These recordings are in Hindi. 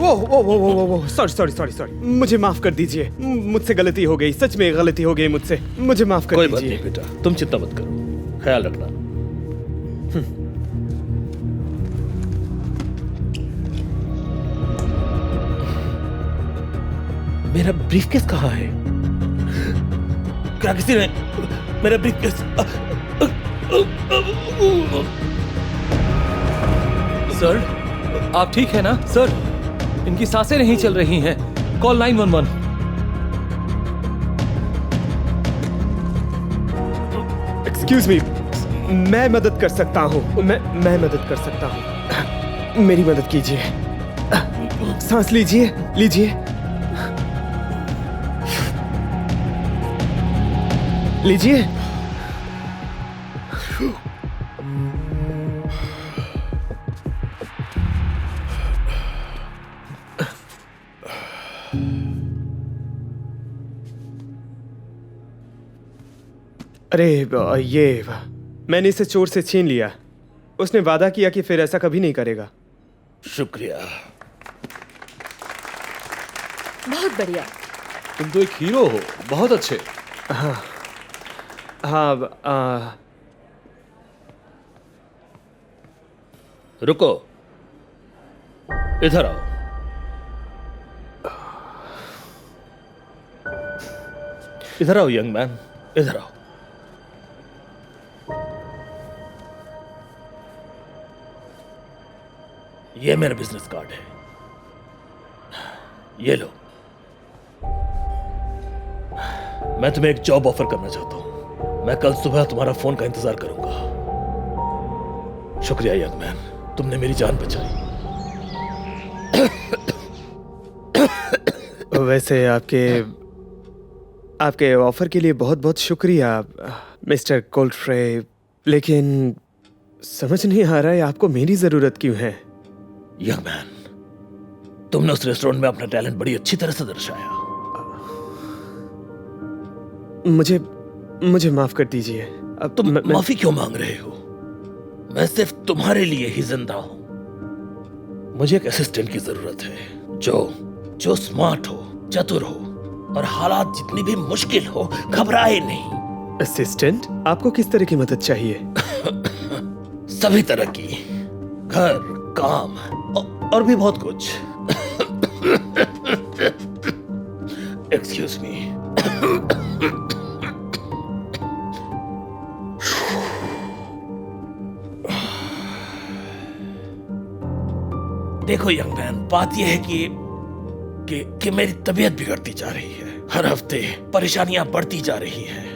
वो सॉरी, मुझे माफ कर दीजिए, मुझसे गलती हो गई, सच में गलती हो गई मुझसे, मुझे माफ कर कोई बात दीजिए। नहीं बेटा, तुम चिंता मत करो, ख्याल रखना। मेरा ब्रीफकेस कहाँ है? क्या किसी ने मेरा ब्रीफकेस? सर, आप ठीक है ना? सर, इनकी सांसें नहीं चल रही हैं। कॉल 911। एक्सक्यूज मी, मैं मदद कर सकता हूँ, मैं मदद कर सकता हूँ, मेरी मदद कीजिए। सांस लीजिए, लीजिए, लीजिए। अरे ये मैंने इसे चोर से छीन लिया। उसने वादा किया कि फिर ऐसा कभी नहीं करेगा। शुक्रिया। बहुत बढ़िया। तुम तो एक हीरो हो, बहुत अच्छे। हाँ, रुको, इधर आओ। इधर आओ यंग मैन, इधर आओ। ये मेरा बिजनेस कार्ड है, ये लो। मैं तुम्हें एक जॉब ऑफर करना चाहता हूं। मैं कल सुबह तुम्हारा फोन का इंतजार करूंगा। शुक्रिया यंग मैन, तुमने मेरी जान बचाई। वैसे आपके ऑफर के लिए बहुत बहुत शुक्रिया मिस्टर कोल्फ्रे, लेकिन समझ नहीं आ रहा है आपको मेरी जरूरत क्यों है। यंग मैन, तुमने उस रेस्टोरेंट में अपना टैलेंट बड़ी अच्छी तरह से दर्शाया। मुझे माफ कर दीजिए। अब तुम माफी क्यों मांग रहे हो? मैं सिर्फ तुम्हारे लिए ही जिंदा हूं। मुझे एक असिस्टेंट की जरूरत है जो स्मार्ट हो, चतुर हो और हालात जितनी भी मुश्किल हो घबराए नहीं। असिस्टेंट? आपको किस तरह की मदद चाहिए? सभी तरह की, घर, काम और भी बहुत कुछ। Excuse me. देखो यंग मैन, बात यह है कि मेरी तबीयत बिगड़ती जा रही है। हर हफ्ते परेशानियां बढ़ती जा रही हैं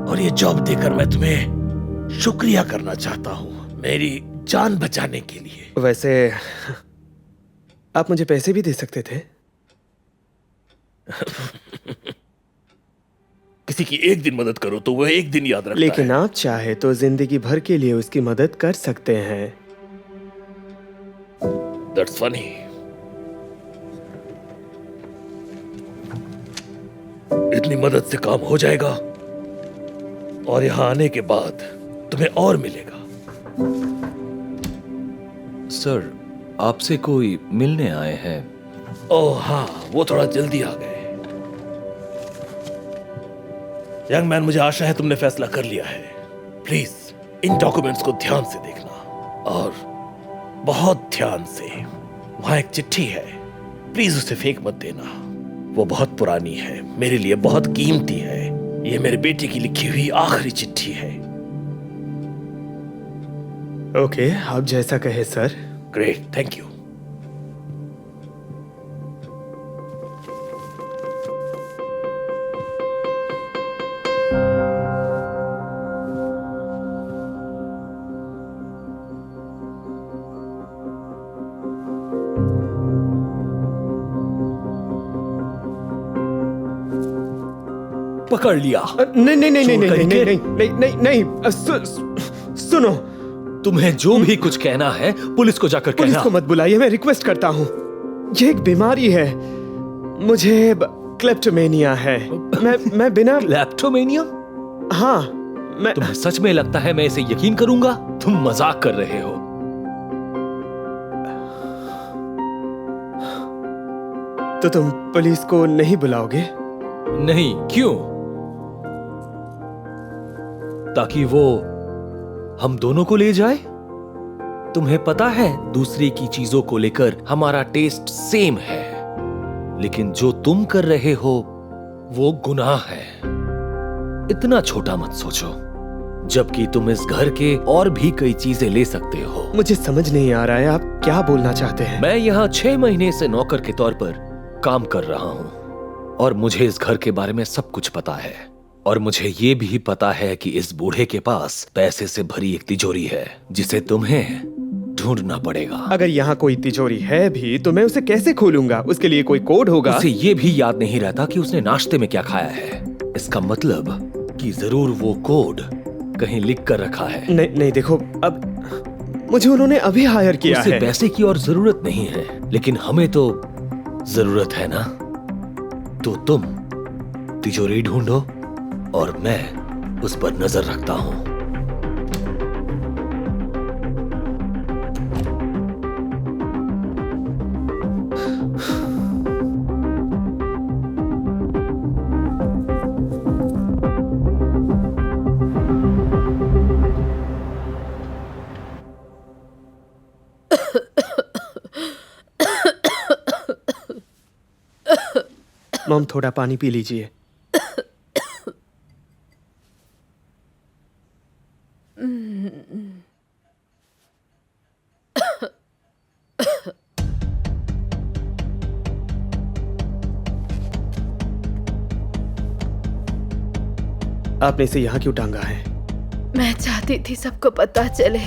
और ये जॉब देकर मैं तुम्हें शुक्रिया करना चाहता हूं, मेरी जान बचाने के लिए। वैसे आप मुझे पैसे भी दे सकते थे। किसी की एक दिन मदद करो तो वह एक दिन याद रखता लेकिन है। आप चाहे तो जिंदगी भर के लिए उसकी मदद कर सकते हैं। That's funny. इतनी मदद से काम हो जाएगा और यहां आने के बाद तुम्हें और मिलेगा। सर, आपसे कोई मिलने आए हैं। ओह हाँ, वो थोड़ा जल्दी आ गए। यंग मैन, मुझे आशा है तुमने फैसला कर लिया है। प्लीज इन डॉक्यूमेंट्स को ध्यान से देखना और बहुत ध्यान से। वहां एक चिट्ठी है, प्लीज उसे फेंक मत देना। वो बहुत पुरानी है, मेरे लिए बहुत कीमती है। ये मेरे बेटे की लिखी हुई आखिरी चिट्ठी है। ओके, आप जैसा कहे सर। Great, thank you. पकड़ लिया। नहीं नहीं नहीं नहीं चोर नहीं कहीं नहीं के? नहीं नहीं नहीं, सुनो, तुम्हें जो भी कुछ कहना है पुलिस को जाकर पुलिस कहना। को मत बुलाइए, मैं रिक्वेस्ट करता हूँ। ये एक बीमारी है, मुझे क्लेप्टोमेनिया है। मैं बिना लैप्टोमेनिया? हाँ, मैं तुम्हें सच में लगता है मैं इसे यकीन करूंगा? तुम मजाक कर रहे हो। तो तुम पुलिस को नहीं बुलाओगे? नहीं, क्यों? ताकि वो हम दोनों को ले जाए? तुम्हें पता है दूसरे की चीजों को लेकर हमारा टेस्ट सेम है, लेकिन जो तुम कर रहे हो वो गुनाह है। इतना छोटा मत सोचो, जबकि तुम इस घर के और भी कई चीजें ले सकते हो। मुझे समझ नहीं आ रहा है आप क्या बोलना चाहते हैं। मैं यहाँ 6 महीने से नौकर के तौर पर काम कर रहा हूँ और मुझे इस घर के बारे में सब कुछ पता है। और मुझे ये भी पता है कि इस बूढ़े के पास पैसे से भरी एक तिजोरी है जिसे तुम्हें ढूंढना पड़ेगा। अगर यहाँ कोई तिजोरी है भी तो मैं उसे कैसे खोलूंगा? उसके लिए कोई कोड होगा। उसे ये भी याद नहीं रहता कि उसने नाश्ते में क्या खाया है। इसका मतलब कि जरूर वो कोड कहीं लिख कर रखा है। नहीं नहीं, देखो अब मुझे उन्होंने अभी हायर किया उसे है। पैसे की और जरूरत नहीं है, लेकिन हमें तो जरूरत है ना। तो तुम तिजोरी ढूंढो और मैं उस पर नजर रखता हूं। मॉम, थोड़ा पानी पी लीजिए। आपने इसे यहाँ क्यों टांगा है? मैं चाहती थी सबको पता चले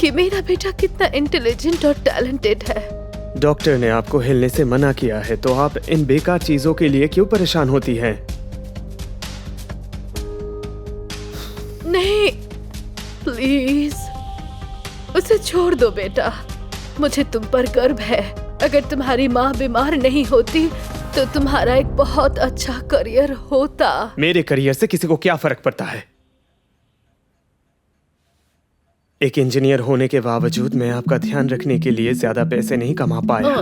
कि मेरा बेटा कितना इंटेलिजेंट और टैलेंटेड है। डॉक्टर ने आपको हिलने से मना किया है, तो आप इन बेकार चीजों के लिए क्यों परेशान होती हैं? नहीं, प्लीज उसे छोड़ दो बेटा। मुझे तुम पर गर्व है। अगर तुम्हारी माँ बीमार नहीं होती तो तुम्हारा एक बहुत अच्छा करियर होता। मेरे करियर से किसी को क्या फर्क पड़ता है? एक इंजीनियर होने के बावजूद मैं आपका ध्यान रखने के लिए ज्यादा पैसे नहीं कमा पाया,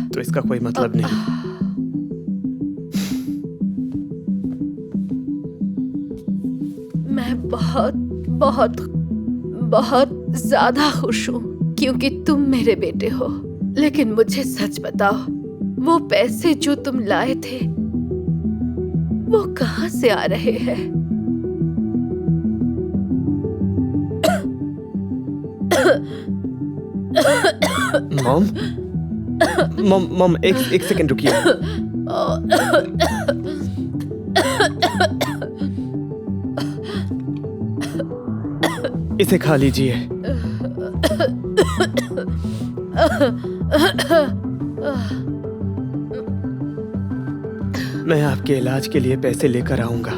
तो इसका कोई मतलब नहीं। मैं बहुत बहुत बहुत ज्यादा खुश हूँ क्योंकि तुम मेरे बेटे हो। लेकिन मुझे सच बताओ, वो पैसे जो तुम लाए थे वो कहाँ से आ रहे हैं? मॉम मॉम मॉम, एक सेकंड रुकिए। इसे खा लीजिए। मैं आपके इलाज के लिए पैसे लेकर आऊंगा,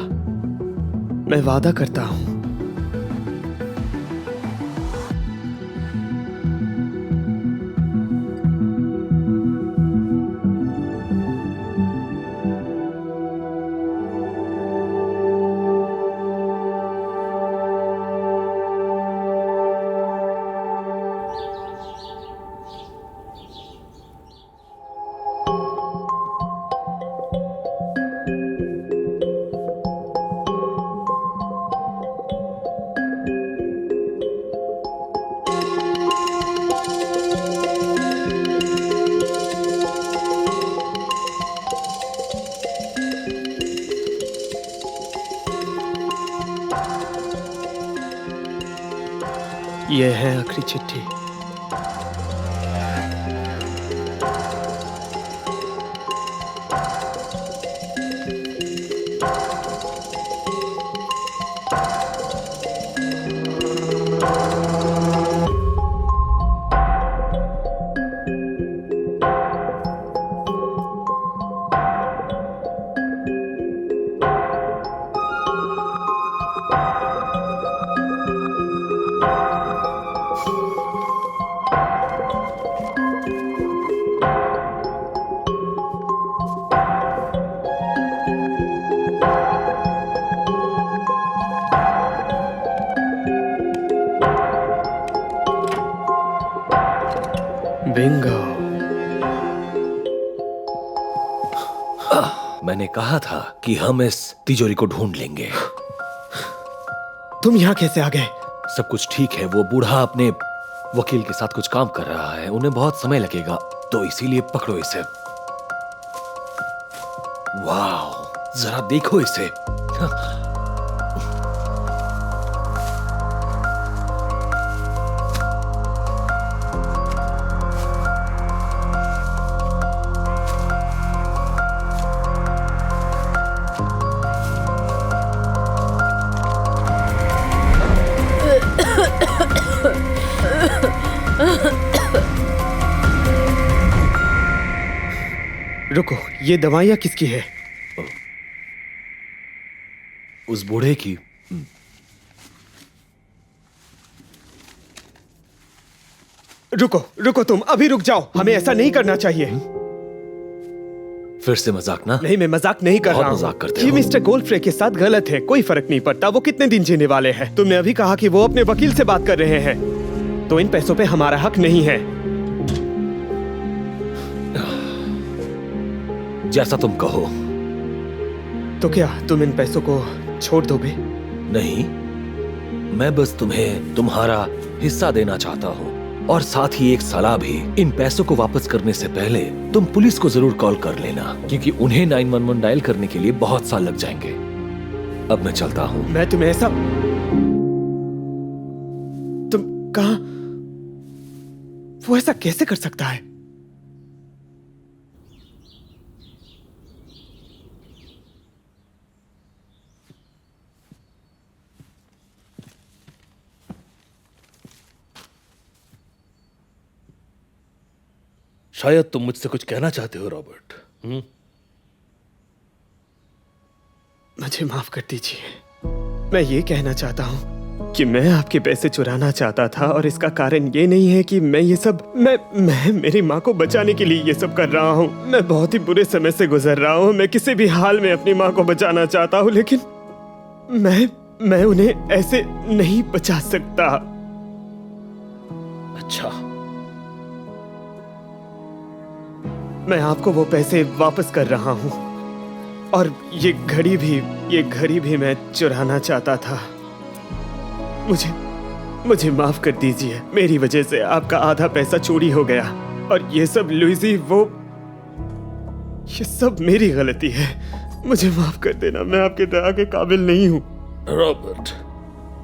मैं वादा करता हूं। यह है आखिरी चिट्ठी। बिंगो। मैंने कहा था कि हम इस तिजोरी को ढूंढ लेंगे। तुम यहाँ कैसे आ गए? सब कुछ ठीक है। वो बूढ़ा अपने वकील के साथ कुछ काम कर रहा है, उन्हें बहुत समय लगेगा, तो इसीलिए पकड़ो इसे। वाह, जरा देखो इसे। रुको, ये दवाइयाँ किसकी है? उस बूढ़े की। रुको रुको, तुम अभी रुक जाओ, हमें ऐसा नहीं करना चाहिए। फिर से मजाक ना? नहीं, मैं मजाक नहीं कर बहुत रहा हूँ। मजाक करते ये हो। मिस्टर गोल्डफ्रे के साथ गलत है, कोई फर्क नहीं पड़ता वो कितने दिन जीने वाले हैं। तुमने अभी कहा कि वो अपने वकील से बात कर रहे हैं, तो इन पैसों पे हमारा हक नहीं है। जैसा तुम कहो। तो क्या तुम इन पैसों को छोड़ दोगे? नहीं, मैं बस तुम्हें तुम्हारा हिस्सा देना चाहता हूँ, और साथ ही एक सलाह भी। इन पैसों को वापस करने से पहले तुम पुलिस को जरूर कॉल कर लेना, क्योंकि उन्हें 911 डायल करने के लिए बहुत साल लग जाएंगे। अब मैं चलता हूँ। मैं तुम्हें ऐसा... तुम कहा... वो ऐसा कैसे कर सकता है? शायद तुम मुझसे कुछ कहना चाहते हो रॉबर्ट। मुझे माफ कर दीजिए। मैं ये कहना चाहता हूँ कि मैं आपके पैसे चुराना चाहता था, और इसका कारण ये नहीं है कि मैं ये सब मैं मेरी माँ को बचाने के लिए ये सब कर रहा हूँ। मैं बहुत ही बुरे समय से गुजर रहा हूँ। मैं किसी भी हाल में अपनी माँ को बचाना चाहता हूँ, लेकिन मैं उन्हें ऐसे नहीं बचा सकता। अच्छा, मैं आपको वो पैसे वापस कर रहा हूँ, और ये घड़ी भी मैं चुराना चाहता था। मुझे माफ कर दीजिए। मेरी वजह से आपका आधा पैसा चोरी हो गया, और ये सब लुइजी, ये सब मेरी गलती है। मुझे माफ कर देना, मैं आपके दया के काबिल नहीं हूँ। रॉबर्ट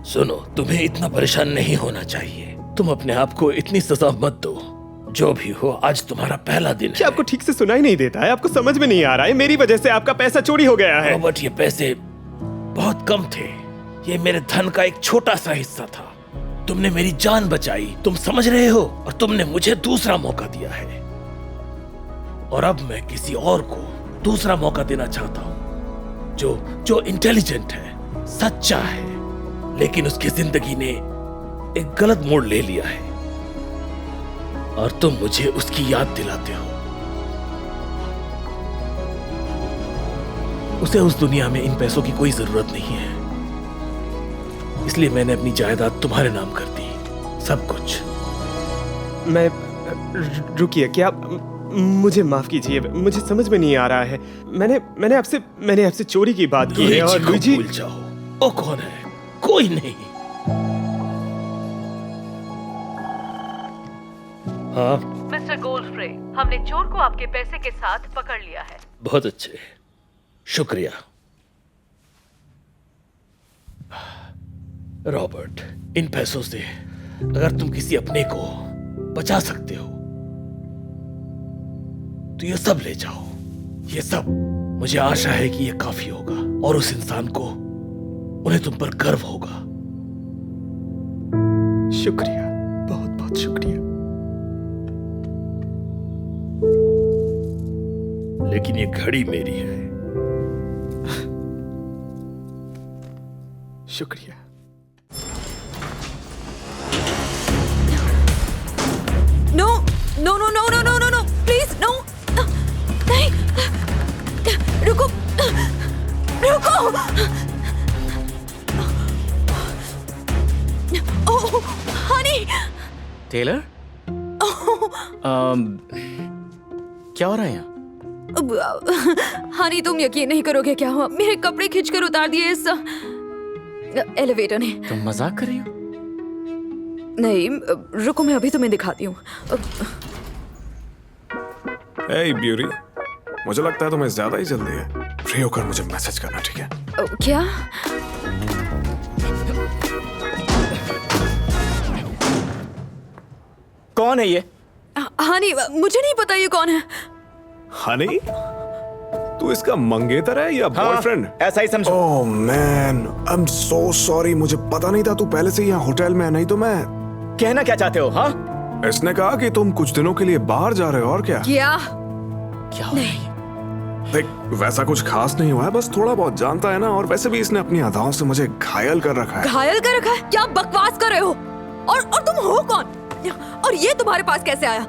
सुनो, तुम्हें इतना परेशान नहीं होना चाहिए। तुम अपने आप को इतनी सजा मत दो। जो भी हो, आज तुम्हारा पहला दिन है। क्या आपको ठीक से सुनाई नहीं देता है? आपको समझ में नहीं आ रहा है? मेरी वजह से आपका पैसा चोरी हो गया है। रॉबर्ट, ये पैसे बहुत कम थे। ये मेरे धन का एक छोटा सा हिस्सा था। तुमने मेरी जान बचाई, तुम समझ रहे हो, और तुमने मुझे दूसरा मौका दिया है, और अब मैं किसी और को दूसरा मौका देना चाहता हूँ, जो इंटेलिजेंट है, सच्चा है, लेकिन उसकी जिंदगी ने एक गलत मोड़ ले लिया है, और तुम मुझे उसकी याद दिलाते हो। उसे उस दुनिया में इन पैसों की कोई जरूरत नहीं है, इसलिए मैंने अपनी जायदाद तुम्हारे नाम कर दी, सब कुछ। मैं... रुकिए, क्या मुझे माफ कीजिए, मुझे समझ में नहीं आ रहा है। मैंने आपसे चोरी की बात की है, और लुइजी... भूल जाओ, वो कौन है? कोई नहीं। हाँ मिस्टर गोल्डफ्रे, हमने चोर को आपके पैसे के साथ पकड़ लिया है। बहुत अच्छे, शुक्रिया। रॉबर्ट, इन पैसों से अगर तुम किसी अपने को बचा सकते हो तो ये सब ले जाओ। ये सब, मुझे आशा है कि ये काफी होगा, और उस इंसान को, उन्हें तुम पर गर्व होगा। शुक्रिया, बहुत बहुत शुक्रिया। लेकिन ये घड़ी मेरी है। शुक्रिया। No no no no no no no no, please no, नहीं, रुको रुको। ओह हनी। टेलर, क्या हो रहा है यहाँ? हनी तुम यकीन नहीं करोगे क्या हुआ, मेरे कपड़े खींचकर उतार दिए इस एलिवेटर ने। तुम मजाक कर रही हो? नहीं रुको, मैं अभी तुम्हें दिखाती हूँ। Hey ब्यूटी, मुझे लगता है तुम्हें ज्यादा ही जल्दी है। फ्री होकर मुझे मैसेज करना, ठीक है? क्या? कौन है ये? हनी, मुझे नहीं पता ये कौन है। हनी, तू इसका मंगेतर है या बॉयफ्रेंड? ऐसा ही समझो। Oh man, I am so sorry, मुझे पता नहीं था तू पहले से यहाँ होटल में है, नहीं तो मैं। कहना क्या चाहते हो? हाँ, इसने कहा कि तुम कुछ दिनों के लिए बाहर जा रहे हो, और क्या? क्या हो रहा है? देख, वैसा कुछ खास नहीं हुआ है, बस थोड़ा बहुत जानता है ना, और वैसे भी इसने अपनी अदाओं से मुझे घायल कर रखा है। घायल कर रखा है? क्या बकवास कर रहे हो? और तुम हो कौन? और ये तुम्हारे पास कैसे आया?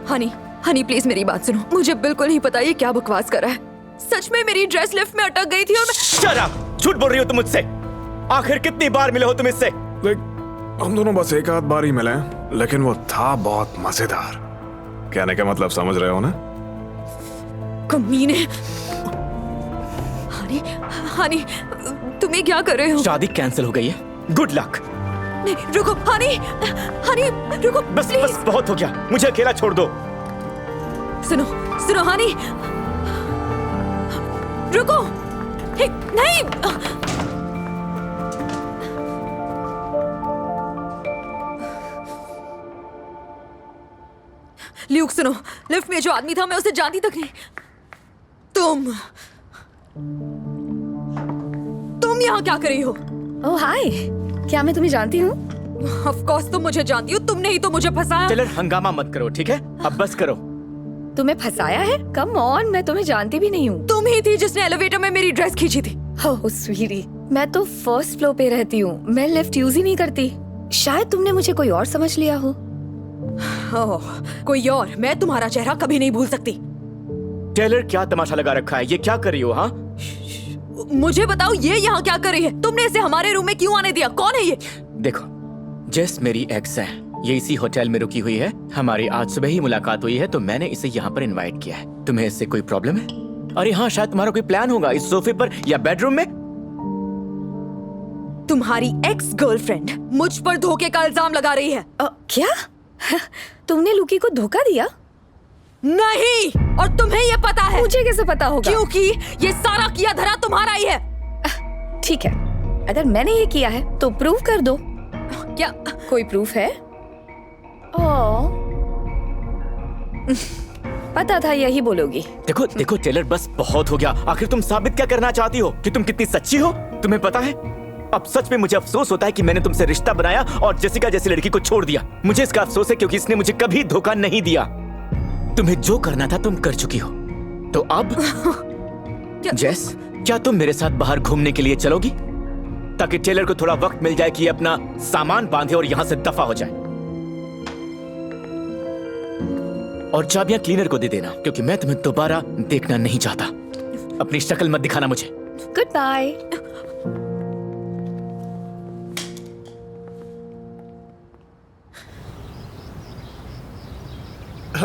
हनी प्लीज मेरी बात सुनो, मुझे बिल्कुल नहीं पता ये क्या बकवास कर रहा है। सच में मेरी ड्रेस लिफ्ट में अटक गई थी और मैं। Shut up! झूठ बोल रही हो तुम मुझसे। आखिर कितनी बार मिले हो तुम इससे? देख, हम दोनों बस एक आध बार ही मिले, लेकिन वो था बहुत मजेदार। कहने का मतलब समझ रहे हो ना? कमीने। हनी तुम ये क्या कर रहे हो? शादी कैंसिल हो गई है। Good luck. नहीं रुको, हनी रुको, बस प्लीज। बस बहुत हो गया, मुझे अकेला छोड़ दो। सुनो हनी, रुको। नहीं, ल्यूक सुनो, लिफ्ट में जो आदमी था मैं उसे जानती तक नहीं। तुम यहाँ क्या कर रही हो? ओह हाय, क्या मैं तुम्हें जानती हूँ? ऑफ कोर्स तुम मुझे जानती हो, तुमने ही तो मुझे फंसाया। टेलर, हंगामा मत करो, ठीक है? अब बस करो। तुम्हें फंसाया है? कम ऑन, मैं तुम्हें जानती भी नहीं हूँ। तुम ही थी जिसने एलिवेटर में मेरी ड्रेस खींची थी। ओह स्वीटी, मैं तो फर्स्ट फ्लोर पे रहती हूँ, मैं लिफ्ट यूज ही नहीं करती। शायद तुमने मुझे कोई और समझ लिया हो। ओह, कोई और? मैं तुम्हारा चेहरा कभी नहीं भूल सकती। टेलर, क्या तमाशा लगा रखा है? ये क्या कर रही हो? हाँ, मुझे बताओ ये यहाँ क्या कर रही है? तुमने इसे हमारे रूम में क्यों आने दिया? कौन है ये? देखो, जेस मेरी एक्स है, ये इसी होटल में रुकी हुई है। हमारी आज सुबह ही मुलाकात हुई है, तो मैंने इसे यहाँ पर इनवाइट किया है। तुम्हें इससे कोई प्रॉब्लम है? अरे हाँ, शायद तुम्हारा कोई प्लान होगा इस सोफे पर या बेडरूम में। तुम्हारी एक्स गर्लफ्रेंड मुझ पर धोखे का इल्जाम लगा रही है। क्या? तुमने लुकी को धोखा दिया? नहीं, और तुम्हें ये पता है? मुझे कैसे पता होगा? क्योंकि ये सारा किया धरा तुम्हारा ही है। ठीक है, अगर मैंने ये किया है तो प्रूव कर दो। क्या कोई प्रूफ है? ओह, पता था यही बोलोगी। देखो देखो टेलर, बस बहुत हो गया। आखिर तुम साबित क्या करना चाहती हो कि तुम कितनी सच्ची हो? तुम्हें पता है, अब सच में मुझे अफसोस होता है कि मैंने तुमसे रिश्ता बनाया और जेसिका जैसी लड़की को छोड़ दिया। मुझे इसका अफसोस है क्योंकि इसने मुझे कभी धोखा नहीं दिया। तुम्हें जो करना था तुम कर चुकी हो, तो अब जेस, क्या तुम मेरे साथ बाहर घूमने के लिए चलोगी, ताकि टेलर को थोड़ा वक्त मिल जाए कि ये अपना सामान बांधे और यहां से दफा हो जाए? और चाबियां क्लीनर को दे देना, क्योंकि मैं तुम्हें दोबारा देखना नहीं चाहता। अपनी शक्ल मत दिखाना मुझे। Good bye.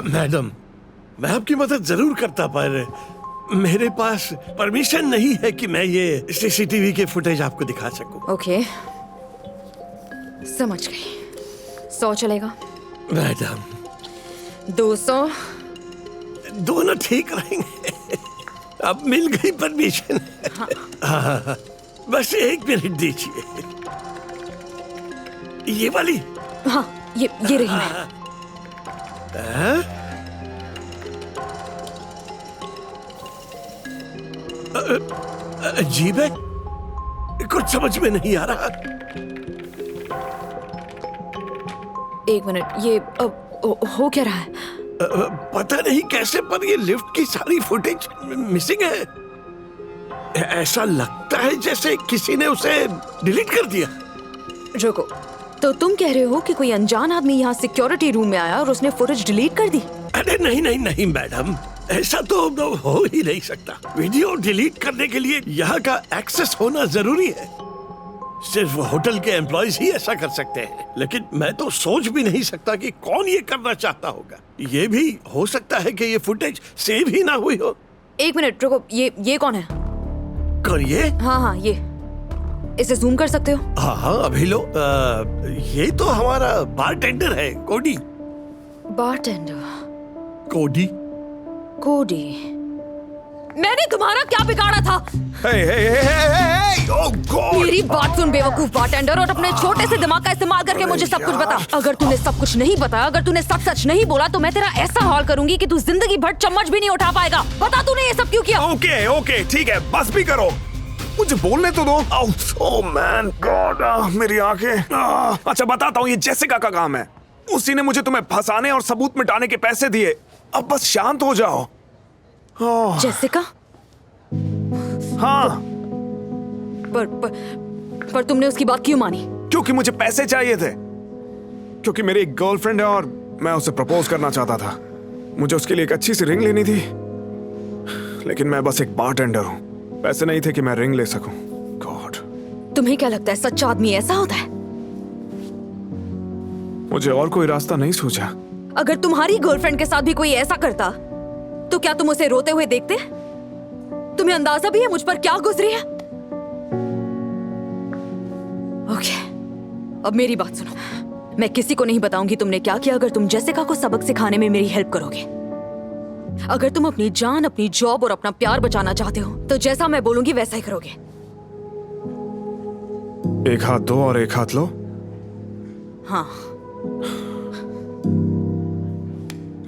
मैडम, मैं आपकी मदद जरूर करता, पर मेरे पास परमिशन नहीं है कि मैं ये सीसीटीवी के फुटेज आपको दिखा सकूं। ओके, समझ गई। 100 चलेगा? मैडम, 200? दोनों ठीक रहेंगे। अब मिल गई परमिशन। हाँ, बस 1 मिनट दीजिए। ये वाली? हाँ, ये रही मैं। अजीब है, कुछ समझ में नहीं आ रहा। 1 मिनट, ये हो क्या रहा है? पता नहीं कैसे, पर ये लिफ्ट की सारी फुटेज मिसिंग है। ऐसा लगता है जैसे किसी ने उसे डिलीट कर दिया। रुको, तो तुम कह रहे हो कि कोई अनजान आदमी यहाँ सिक्योरिटी रूम में आया और उसने फुटेज डिलीट कर दी? अरे नहीं मैडम, ऐसा तो हो ही नहीं सकता। वीडियो डिलीट करने के लिए यहाँ का एक्सेस होना जरूरी है। सिर्फ होटल के एम्प्लॉयज ही ऐसा कर सकते हैं, लेकिन मैं तो सोच भी नहीं सकता कि कौन ये करना चाहता होगा। ये भी हो सकता है कि ये फुटेज सेव ही ना हुई हो। एक मिनट रुको, ये कौन है? कौन ये? हाँ, ये इसे जूम कर सकते हो? हाँ अभी लो। ये तो हमारा बारटेंडर है, कोडी। बारटेंडर कोडी। मैंने तुम्हारा क्या बिगाड़ा था? ओह गॉड! मेरी बात सुन बेवकूफ बारटेंडर, और अपने छोटे से दिमाग का इस्तेमाल करके मुझे सब कुछ बता। अगर तूने सब कुछ नहीं बताया, अगर तूने सच सच नहीं बोला, तो मैं तेरा ऐसा हाल करूंगी कि तू जिंदगी भर चम्मच भी नहीं उठा पाएगा। बता तूने ये सब क्यों किया? ओके ठीक है, बस भी करो, मुझे बोलने तो दो। ओह मैन गॉड, मेरी आंखें। अच्छा बताता हूँ, ये जेसिका का काम है। उसी ने मुझे तुम्हें फंसाने और सबूत मिटाने के पैसे दिए। अब बस शांत हो जाओ। जेसिका? हाँ। पर तुमने उसकी बात क्यों मानी? क्योंकि मुझे पैसे चाहिए थे। क्योंकि मेरी एक गर्लफ्रेंड है और मैं उसे प्रपोज करना चाहता था। मुझे उसके लिए एक अच्छी सी रिंग लेनी थी, लेकिन मैं बस एक बारटेंडर हूँ। पैसे नहीं थे कि मैं रिंग ले सकूं। गॉड। तुम्हें क्या लगता है सच्चा आदमी ऐसा होता है? मुझे और कोई रास्ता नहीं सूझा। अगर तुम्हारी गर्लफ्रेंड के साथ भी कोई ऐसा करता, तो क्या तुम उसे रोते हुए देखते? तुम्हें अंदाजा भी है मुझ पर क्या गुजरी है? ओके, अब मेरी बात सुनो। मैं किसी को नहीं बताऊंगी तुमने क्या किया। अगर तुम जेसिका को सबक सिखाने में मेरी हेल्प करोगे, अगर तुम अपनी जान, अपनी जॉब और अपना प्यार बचाना चाहते हो, तो जैसा मैं बोलूंगी वैसा ही करोगे। एक हाथ दो और एक हाथ लो। हाँ।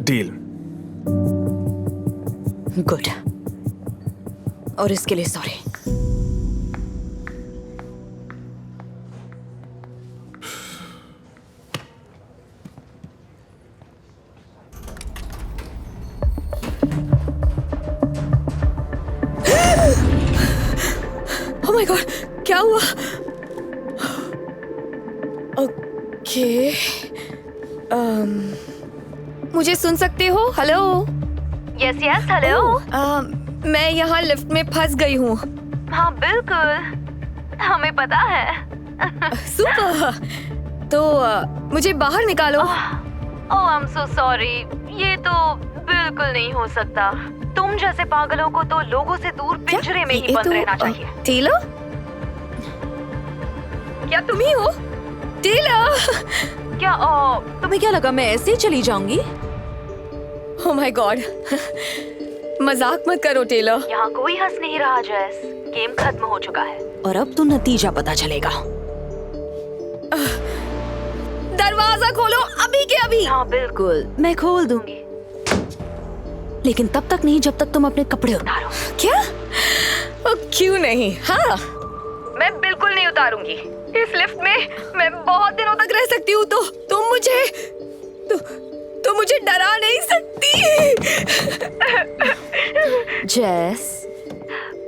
डील। गुड। और इसके लिए सॉरी। ओह माय गॉड, क्या हुआ? ओके, मुझे सुन सकते हो? हेलो? Yes hello. मैं यहाँ लिफ्ट में फंस गई हूँ। हाँ बिल्कुल, हमें पता है। सुपर। तो मुझे बाहर निकालो। ओह आई एम सो सॉरी, ये तो बिल्कुल नहीं हो सकता। तुम जैसे पागलों को तो लोगों से दूर पिंजरे में ही बंद रहना चाहिए। टेलर? क्या तुम ही हो? टेलर? क्या तुम्हें क्या लगा मैं ऐसे ही चली जाऊंगी? ओह माय गॉड, मजाक मत करो टेलर। यहाँ कोई हंस नहीं रहा जैस, गेम खत्म हो चुका है। और अब तो नतीजा पता चलेगा। दरवाजा खोलो अभी के अभी। हाँ बिल्कुल, मैं खोल दूंगी, लेकिन तब तक नहीं जब तक तुम अपने कपड़े उतारो। क्या? क्यों नहीं? हाँ, मैं बिल्कुल नहीं उतारूंगी। इस लिफ्ट में मैं बहुत दिनों तक रह सकती हूँ, तो तुम मुझे तो मुझे डरा नहीं सकती। जैस,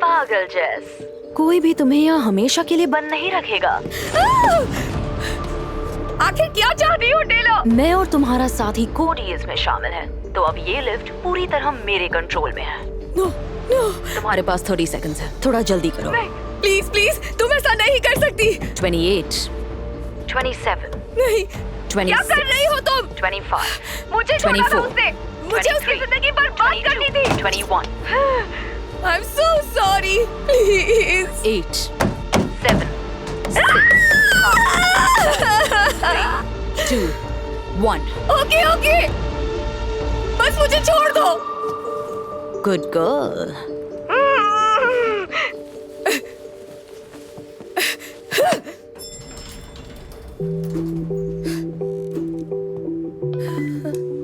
पागल जैस, कोई भी तुम्हें यहाँ हमेशा के लिए बंद नहीं रखेगा। आखिर क्या चाहती हो टेलर? मैं और तुम्हारा साथी कोडी इसमें शामिल है, तो अब ये लिफ्ट पूरी तरह मेरे कंट्रोल में है। नो नो, तुम्हारे पास 30 सेकंड्स है, थोड़ा जल्दी करो। प्लीज प्लीज, तुम ऐसा नहीं कर सकती। 28, 27, नहीं, 26, क्या कर रही हो तुम? 25, मुझे छोड़ो ना 24, उससे। मुझे उसकी जिंदगी बर्बाद करनी थी। 21, I am so sorry, please. 8, 7, 2, 1। Okay okay, बस मुझे छोड़ दो। Good girl.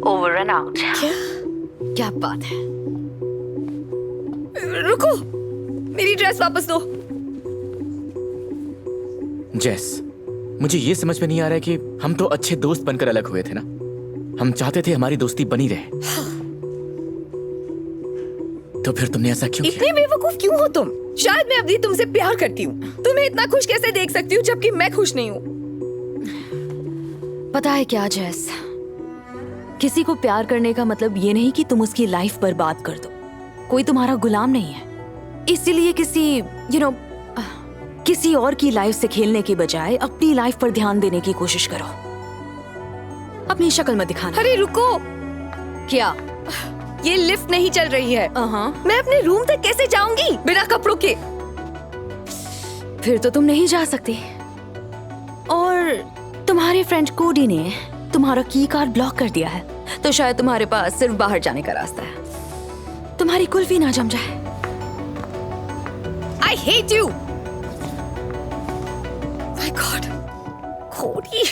Over and out. क्या बात है? रुको, मेरी ड्रेस वापस दो। जेस, मुझे ये समझ में नहीं आ रहा है कि हम तो अच्छे दोस्त बनकर अलग हुए थे ना। हम चाहते थे हमारी दोस्ती बनी रहे। तो फिर तुमने ऐसा क्यों किया? इतने बेवकूफ क्यों हो तुम? शायद मैं अभी तुमसे प्यार करती हूँ। तुम्हें इतना खुश कैसे देख सकती हूँ जबकि मैं खुश नहीं हूँ? पता है क्या जैस, किसी को प्यार करने का मतलब ये नहीं कि तुम उसकी लाइफ बर्बाद कर दो। कोई तुम्हारा गुलाम नहीं है, इसीलिए किसी और की लाइफ से खेलने के बजाय अपनी लाइफ पर ध्यान देने की कोशिश करो। अपनी शक्ल मत दिखाना। अरे रुको, क्या? ये लिफ्ट नहीं चल रही है। मैं अपने रूम तक कैसे जाऊंगी बिना कपड़ों के? फिर तो तुम नहीं जा सकती। और तुम्हारे फ्रेंड कोडी ने तुम्हारा की कार्ड ब्लॉक कर दिया है, तो शायद तुम्हारे पास सिर्फ बाहर जाने का रास्ता है। तुम्हारी कुल्फी ना जम जाए। I hate you! My God, कोडी।